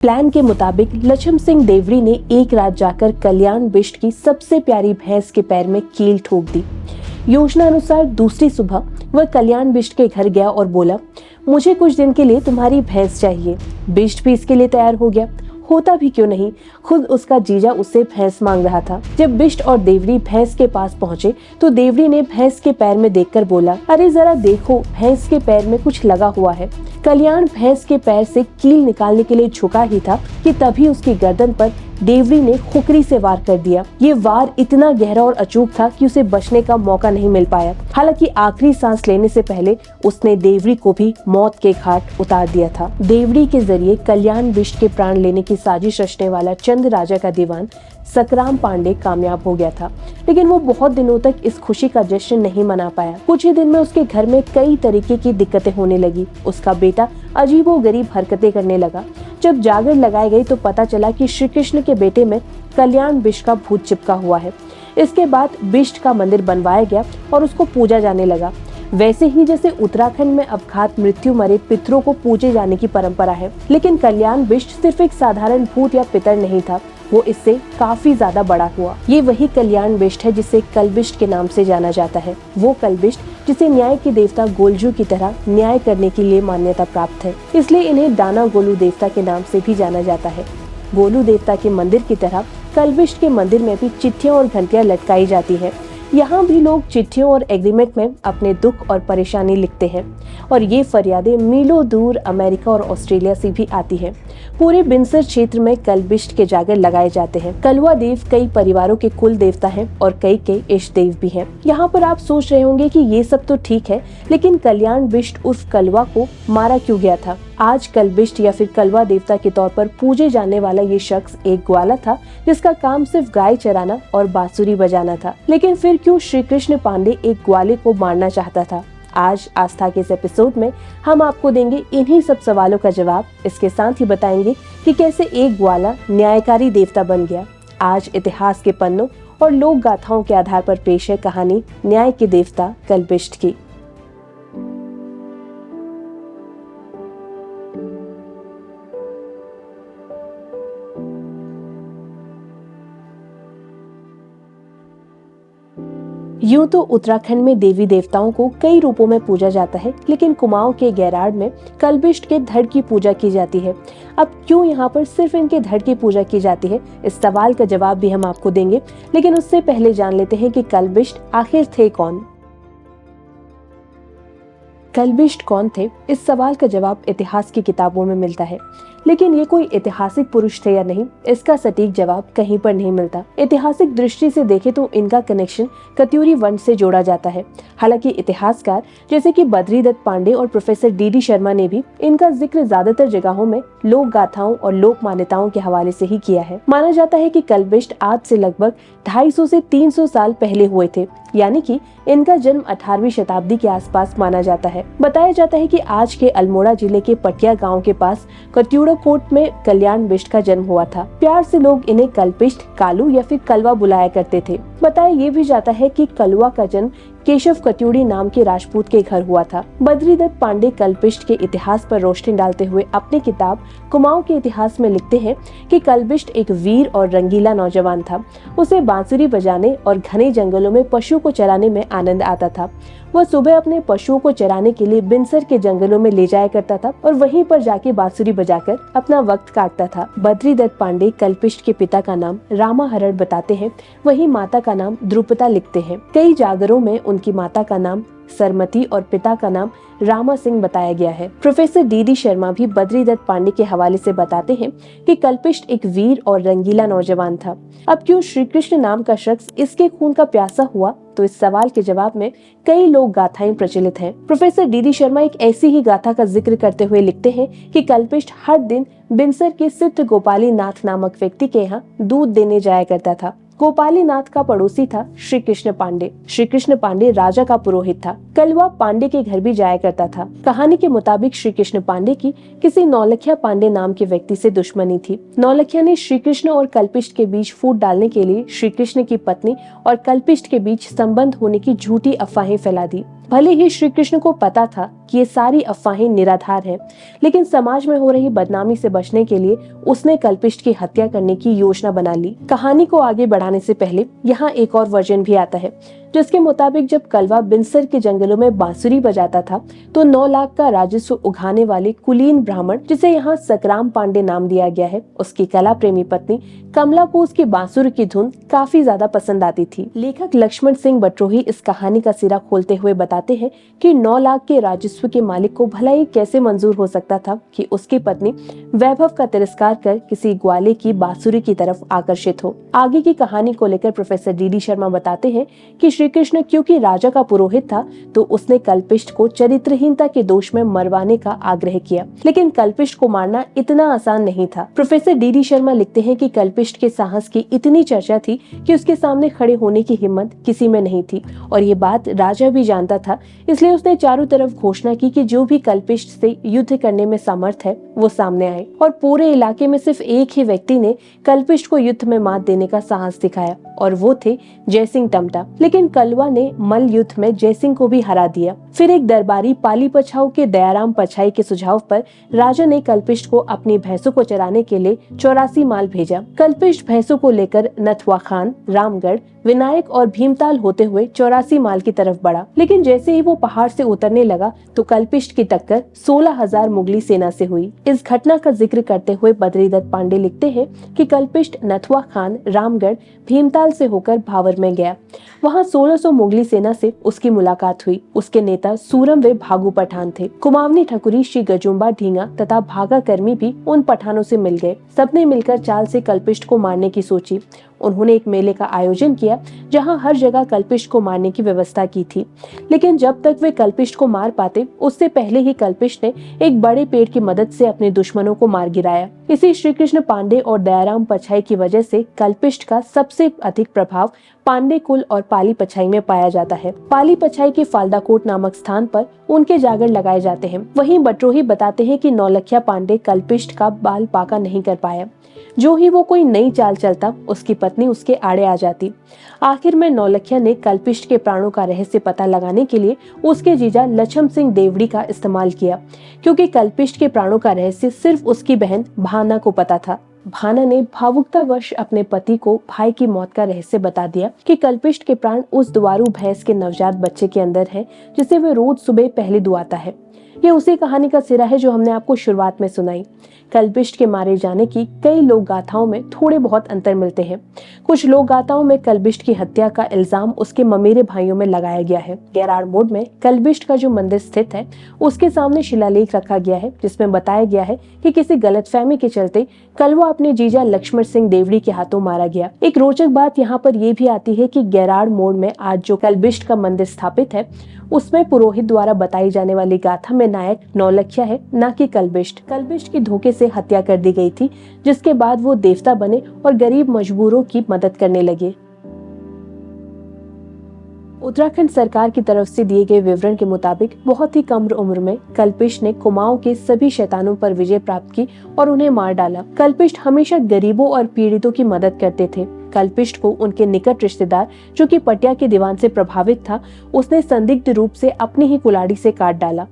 Plan के मुताबिक लक्ष्मण सिंह देवरी ने एक रात जाकर कल्याण बिष्ट की सबसे प्यारी भैंस के पैर में कील ठोक दी। योजना अनुसार दूसरी सुबह वह कल्याण बिष्ट के घर गया और बोला, मुझे कुछ दिन के लिए तुम्हारी भैंस चाहिए। बिष्ट भी इसके लिए तैयार हो गया। होता भी क्यों नहीं, खुद उसका जीजा उससे भैंस मांग रहा था। जब बिष्ट और देवरी भैंस के पास पहुंचे तो देवरी ने भैंस के पैर में देखकर बोला, अरे जरा देखो, भैंस के पैर में कुछ लगा हुआ है। कल्याण भैंस के पैर से कील निकालने के लिए झुका ही था कि तभी उसकी गर्दन पर देवरी ने खुकरी से वार कर दिया। ये वार इतना गहरा और अचूक था कि उसे बचने का मौका नहीं मिल पाया। हालांकि आखिरी सांस लेने से पहले उसने देवरी को भी मौत के घाट उतार दिया था। देवरी के जरिए कल्याण बिष्ट के प्राण लेने की साजिश रचने वाला चंद राजा का दीवान सकराम पांडे कामयाब हो गया था, लेकिन वो बहुत दिनों तक इस खुशी का जश्न नहीं मना पाया। कुछ ही दिन में उसके घर में कई तरीके की दिक्कतें होने लगी। उसका बेटा अजीबोगरीब हरकतें करने लगा। जब जागर लगाई गई तो पता चला कि श्री कृष्ण के बेटे में कल्याण बिष्ट का भूत चिपका हुआ है। इसके बाद बिष्ट का मंदिर बनवाया गया और उसको पूजा जाने लगा। वैसे ही जैसे उत्तराखंड में अपघात मृत्यु मरे पितरों को पूजे जाने की परंपरा है, लेकिन कल्याण बिष्ट सिर्फ एक साधारण भूत या पितर नहीं था, वो इससे काफी ज्यादा बड़ा हुआ। ये वही कल्याण बिष्ट है जिसे कलबिष्ट के नाम से जाना जाता है। वो कलबिष्ट जिसे न्याय के देवता गोलजू की तरह न्याय करने के लिए मान्यता प्राप्त है, इसलिए इन्हें दाना गोलू देवता के नाम से भी जाना जाता है। गोलू देवता के मंदिर की तरह कलबिष्ट के मंदिर में भी चिट्ठियां और घंटियां लटकाई जाती है। यहाँ भी लोग चिट्ठियों और एग्रीमेंट में अपने दुख और परेशानी लिखते हैं और ये फरियादें मीलों दूर अमेरिका और ऑस्ट्रेलिया से भी आती हैं। पूरे बिनसर क्षेत्र में कलबिष्ट के जागर लगाए जाते हैं। कलवा देव कई परिवारों के कुल देवता हैं और कई के इष्ट देव भी हैं। यहाँ पर आप सोच रहे होंगे कि ये सब तो ठीक है, लेकिन कल्याण बिष्ट उर्फ कलवा को मारा क्यों गया था? आज कलबिष्ट या फिर कलवा देवता के तौर पर पूजे जाने वाला ये शख्स एक ग्वाला था जिसका काम सिर्फ गाय चराना और बांसुरी बजाना था। लेकिन फिर क्यों श्री कृष्ण पांडे एक ग्वाले को मारना चाहता था? आज आस्था के इस एपिसोड में हम आपको देंगे इन्हीं सब सवालों का जवाब। इसके साथ ही बताएंगे कि कैसे एक ग्वाला न्यायकारी देवता बन गया। आज इतिहास के पन्नों और लोक गाथाओं के आधार पर पेश है कहानी न्याय के देवता कलबिष्ट की। यूं तो उत्तराखंड में देवी देवताओं को कई रूपों में पूजा जाता है, लेकिन कुमाऊं के गैराड में कलबिष्ट के धड़ की पूजा की जाती है। अब क्यों यहाँ पर सिर्फ इनके धड़ की पूजा की जाती है, इस सवाल का जवाब भी हम आपको देंगे, लेकिन उससे पहले जान लेते हैं कि कलबिष्ट आखिर थे कौन। कलबिष्ट कौन थे? इस सवाल का जवाब इतिहास की किताबों में मिलता है, लेकिन ये कोई ऐतिहासिक पुरुष थे या नहीं, इसका सटीक जवाब कहीं पर नहीं मिलता। ऐतिहासिक दृष्टि से देखें तो इनका कनेक्शन कत्यूरी वंश से जोड़ा जाता है। हालांकि इतिहासकार जैसे कि बद्रीदत्त पांडे और प्रोफेसर डी शर्मा ने भी इनका जिक्र ज्यादातर जगहों में लोक गाथाओं और लोक मान्यताओं के हवाले से ही किया है। माना जाता है कि कलबिष्ट आज से लगभग 250 से 300 साल पहले हुए थे, यानी कि इनका जन्म 18वीं शताब्दी के आसपास माना जाता है। बताया जाता है कि आज के अल्मोड़ा जिले के पटिया गांव के पास कत्यूड़ा कोट में कल्याण बिष्ट का जन्म हुआ था। प्यार से लोग इन्हें कलबिष्ट, कालू या फिर कलवा बुलाया करते थे। बताया ये भी जाता है कि कलवा का जन्म केशव कत्यूड़ी नाम के राजपूत के घर हुआ था। बद्रीदत्त पांडे कलबिष्ट के इतिहास पर रोशनी डालते हुए अपनी किताब कुमाऊं के इतिहास में लिखते हैं कि कलबिष्ट एक वीर और रंगीला नौजवान था। उसे बांसुरी बजाने और घने जंगलों में पशु को चराने में आनंद आता था। वह सुबह अपने पशुओं को चराने के लिए बिनसर के जंगलों में ले जाया करता था और वहीं पर जाके बांसुरी बजाकर अपना वक्त काटता था। बद्रीदत्त पांडे कलबिष्ट के पिता का नाम रामाहरण बताते हैं, वहीं माता का नाम द्रुपदा लिखते हैं। कई जागरों में उनकी माता का नाम सरमती और पिता का नाम रामा सिंह बताया गया है। प्रोफेसर डी शर्मा भी बद्रीदत्त पांडे के हवाले से बताते हैं कि कलबिष्ट एक वीर और रंगीला नौजवान था। अब क्यों श्री कृष्ण नाम का शख्स इसके खून का प्यासा हुआ, तो इस सवाल के जवाब में कई लोक गाथाएं प्रचलित हैं। प्रोफेसर डी शर्मा एक ऐसी ही गाथा का जिक्र करते हुए लिखते हैं कि कलबिष्ट हर दिन बिनसर के सिद्ध गोपाली नाथ नामक व्यक्ति के यहाँ दूध देने जाया करता था। गोपाली नाथ का पड़ोसी था श्री कृष्ण पांडे। श्री कृष्ण पांडे राजा का पुरोहित था। कलवा पांडे के घर भी जाया करता था। कहानी के मुताबिक श्री कृष्ण पांडे की किसी नौलखिया पांडे नाम के व्यक्ति से दुश्मनी थी। नौलखिया ने श्री कृष्ण और कलबिष्ट के बीच फूट डालने के लिए श्री कृष्ण की पत्नी और कलबिष्ट के बीच संबंध होने की झूठी अफवाहें फैला दी। भले ही श्री कृष्ण को पता था कि ये सारी अफवाहें निराधार हैं, लेकिन समाज में हो रही बदनामी से बचने के लिए उसने कल्पिष्ट की हत्या करने की योजना बना ली। कहानी को आगे बढ़ाने से पहले यहाँ एक और वर्जन भी आता है, जिसके मुताबिक जब कलवा बिनसर के जंगलों में बांसुरी बजाता था तो 9 लाख का राजस्व उगाने वाले कुलीन ब्राह्मण, जिसे यहाँ सकराम पांडे नाम दिया गया है, उसकी कला प्रेमी पत्नी कमला को उसकी बांसुरी की धुन काफी ज्यादा पसंद आती थी। लेखक लक्ष्मण सिंह बटरोही इस कहानी का सिरा खोलते हुए बताते हैं कि 9 लाख के राजस्व के मालिक को भला ही कैसे मंजूर हो सकता था कि उसकी पत्नी वैभव का तिरस्कार कर किसी ग्वाले की बांसुरी की तरफ आकर्षित हो। आगे की कहानी को लेकर प्रोफेसर डी शर्मा बताते हैं कि श्री कृष्ण क्योंकि राजा का पुरोहित था तो उसने कल्पिष्ट को चरित्रहीनता के दोष में मरवाने का आग्रह किया, लेकिन कल्पिष्ट को मारना इतना आसान नहीं था। प्रोफेसर डी शर्मा लिखते हैं कि कल्पिष्ट के साहस की इतनी चर्चा थी कि उसके सामने खड़े होने की हिम्मत किसी में नहीं थी, और ये बात राजा भी जानता था। इसलिए उसने चारों तरफ घोषणा की कि जो भी कल्पिष्ट से युद्ध करने में समर्थ है वो सामने आए, और पूरे इलाके में सिर्फ एक ही व्यक्ति ने कल्पिष्ट को युद्ध में मात देने का साहस दिखाया, और वो थे जयसिंह टमटा। लेकिन कलवा ने मल्ल युद्ध में जयसिंह को भी हरा दिया। फिर एक दरबारी पाली पछाऊ के दयाराम पछाई के सुझाव पर राजा ने कल्पिष्ट को अपनी भैंसों को चराने के लिए 84 माल भेजा। कल्पिष्ट भैंसों को लेकर नथवा खान, रामगढ़, विनायक और भीमताल होते हुए 84 माल की तरफ बढ़ा। लेकिन जैसे ही वो पहाड़ से उतरने लगा तो कल्पिष्ट की टक्कर 16,000 मुगली सेना से हुई। इस घटना का जिक्र करते हुए बद्रीदत्त पांडे लिखते हैं कि कल्पिष्ट नथवा खान, रामगढ़, भीमताल से होकर भावर में गया। वहाँ 1600 मुगली सेना से उसकी मुलाकात हुई। उसके नेता सूरम वे भागू पठान थे। कुमावनी ठकुरी, श्री गजुम्बा ढींगा तथा भागा कर्मी भी उन पठानों से मिल गए। सबने मिलकर चाल से कल्पिष्ट को मारने की सोची। उन्होंने एक मेले का आयोजन किया जहां हर जगह कल्पिष्ट को मारने की व्यवस्था की थी, लेकिन जब तक वे कल्पिष्ट को मार पाते उससे पहले ही कल्पिष्ट ने एक बड़े पेड़ की मदद से अपने दुश्मनों को मार गिराया। इसी श्री कृष्ण पांडे और दयाराम पछाई की वजह से कल्पिष्ट का सबसे अधिक प्रभाव पांडे कुल और पाली पछाई में पाया जाता है। पाली पछाई के फालदाकोट नामक स्थान पर उनके जागर लगाए जाते हैं। वहीं बटरोही बताते हैं कि नौलखिया पांडे कल्पिष्ट का बाल पाका नहीं कर पाया। जो ही वो कोई नई चाल चलता उसकी पत्नी उसके आड़े आ जाती। आखिर में नौलखिया ने कल्पिष्ट के प्राणों का रहस्य पता लगाने के लिए उसके जीजा लछम सिंह देवड़ी का इस्तेमाल किया, क्योंकि कल्पिष्ट के प्राणों का रहस्य सिर्फ उसकी बहन भाना को पता था। भाना ने भावुकतावश अपने पति को भाई की मौत का रहस्य बता दिया कि कल्पिष्ट के प्राण उस दुआरू भैंस के नवजात बच्चे के अंदर है जिसे वह रोज सुबह पहले दुआता है। ये उसी कहानी का सिरा है जो हमने आपको शुरुआत में सुनाई। कल्पिष्ट के मारे जाने की कई लोक गाथाओं में थोड़े बहुत अंतर मिलते हैं। कुछ लोक गाथाओं में कल्पिष्ट की हत्या का इल्जाम उसके ममेरे भाइयों में लगाया गया है। गैराड़ मोड़ में कल्पिष्ट का जो मंदिर स्थित है उसके सामने शिलालेख रखा गया है जिसमें बताया गया है कि किसी गलतफहमी के चलते कलवा अपने जीजा लक्ष्मण सिंह देवड़ी के हाथों मारा गया। एक रोचक बात यहाँ पर यह भी आती है कि गैराड़ मोड़ में आज जो कल्पिष्ट का मंदिर स्थापित है उसमें पुरोहित द्वारा बताई जाने वाली गाथा में नायक नौलखिया है, न कि कल्पिष्ट। कल्पिष्ट की धोखे से हत्या कर दी गई थी, जिसके बाद वो देवता बने और गरीब मजबूरों की मदद करने लगे। उत्तराखंड सरकार की तरफ से दिए गए विवरण के मुताबिक बहुत ही कम उम्र में कल्पिष्ट ने कुमाऊं के सभी शैतानों पर विजय प्राप्त की और उन्हें मार डाला। कल्पिष्ट हमेशा गरीबों और पीड़ितों की मदद करते थे। कल्पिष्ट को उनके निकट रिश्तेदार, जो कि पटिया के दीवान से प्रभावित था, उसने संदिग्ध रूप से अपनी ही कुल्हाड़ी से काट डाला।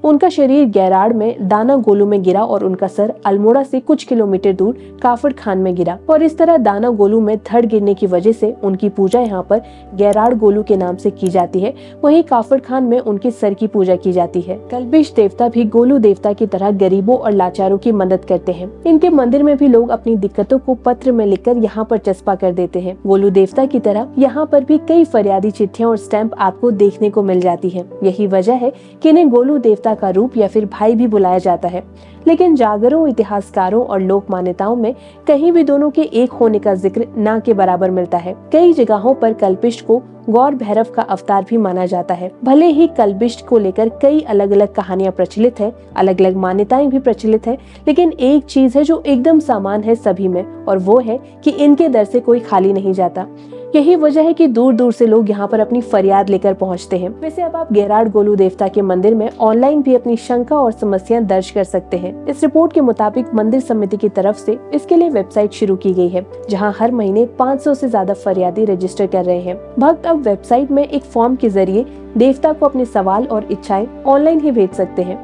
उनका शरीर गैराड़ में दाना गोलू में गिरा और उनका सर अल्मोड़ा से कुछ किलोमीटर दूर काफड़ खान में गिरा, और इस तरह दाना गोलू में धड़ गिरने की वजह से उनकी पूजा यहाँ पर गैराड़ गोलू के नाम से की जाती है। वहीं काफड़ खान में उनके सर की पूजा की जाती है। कल्पिष्ट देवता भी गोलू देवता की तरह गरीबों और लाचारों की मदद करते हैं। इनके मंदिर में भी लोग अपनी दिक्कतों को पत्र में लिखकर यहाँ पर चस्पा कर देते हैं। गोलू देवता की तरह यहाँ पर भी कई फरियादी चिट्ठियाँ और स्टैंप आपको देखने को मिल जाती है। यही वजह है कि इन्हें गोलू देवता का रूप या फिर भाई भी बुलाया जाता है। लेकिन जागरों, इतिहासकारों और लोक मान्यताओं में कहीं भी दोनों के एक होने का जिक्र ना के बराबर मिलता है। कई जगहों पर कल्पिष्ट को गौर भैरव का अवतार भी माना जाता है। भले ही कल्पिष्ट को लेकर कई अलग अलग कहानियां प्रचलित है, अलग अलग मान्यताएं भी प्रचलित है, लेकिन एक चीज है जो एकदम समान है सभी में, और वो है कि इनके दर से कोई खाली नहीं जाता। यही वजह है कि दूर दूर से लोग यहाँ पर अपनी फरियाद लेकर पहुँचते हैं। वैसे अब आप गेराड गोलू देवता के मंदिर में ऑनलाइन भी अपनी शंका और समस्याएं दर्ज कर सकते हैं। इस रिपोर्ट के मुताबिक मंदिर समिति की तरफ से इसके लिए वेबसाइट शुरू की गई है, जहाँ हर महीने 500 से ज्यादा फरियादी रजिस्टर कर रहे हैं। भक्त अब वेबसाइट में एक फॉर्म के जरिए देवता को अपने सवाल और इच्छाएं ऑनलाइन ही भेज सकते हैं।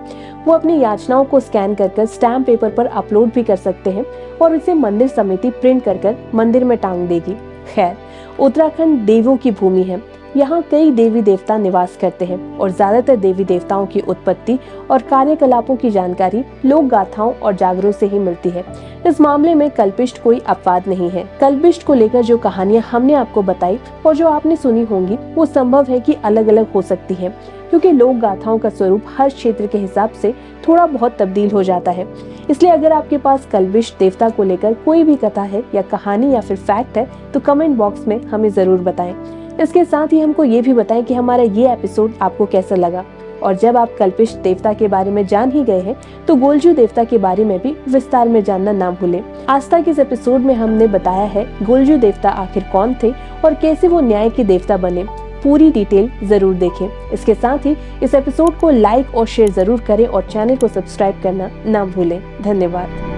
वो अपनी याचनाओं को स्कैन कर स्टैम्प पेपर पर अपलोड भी कर सकते हैं और इसे मंदिर समिति प्रिंट कर मंदिर में टांग देगी। खैर, उत्तराखंड देवों की भूमि है। यहाँ कई देवी देवता निवास करते हैं और ज्यादातर देवी देवताओं की उत्पत्ति और कार्यकलापों की जानकारी लोक गाथाओं और जागरों से ही मिलती है। इस मामले में कल्पिष्ट कोई अपवाद नहीं है। कल्पिष्ट को लेकर जो कहानियां हमने आपको बताई और जो आपने सुनी होंगी, वो संभव है कि अलग अलग हो सकती है, क्योंकि लोक गाथाओं का स्वरूप हर क्षेत्र के हिसाब से थोड़ा बहुत तब्दील हो जाता है। इसलिए अगर आपके पास कल्पिष्ट देवता को लेकर कोई भी कथा है या कहानी या फिर फैक्ट है, तो कमेंट बॉक्स में हमें जरूर बताएं। इसके साथ ही हमको ये भी बताएं कि हमारा ये एपिसोड आपको कैसा लगा। और जब आप कल्पिष्ट देवता के बारे में जान ही गए हैं, तो गोलजू देवता के बारे में भी विस्तार में जानना ना भूलें। आज तक इस एपिसोड में हमने बताया है गोलजू देवता आखिर कौन थे और कैसे वो न्याय के देवता बने। पूरी डिटेल जरूर देखें। इसके साथ ही इस एपिसोड को लाइक और शेयर जरूर करें और चैनल को सब्सक्राइब करना ना भूलें। धन्यवाद।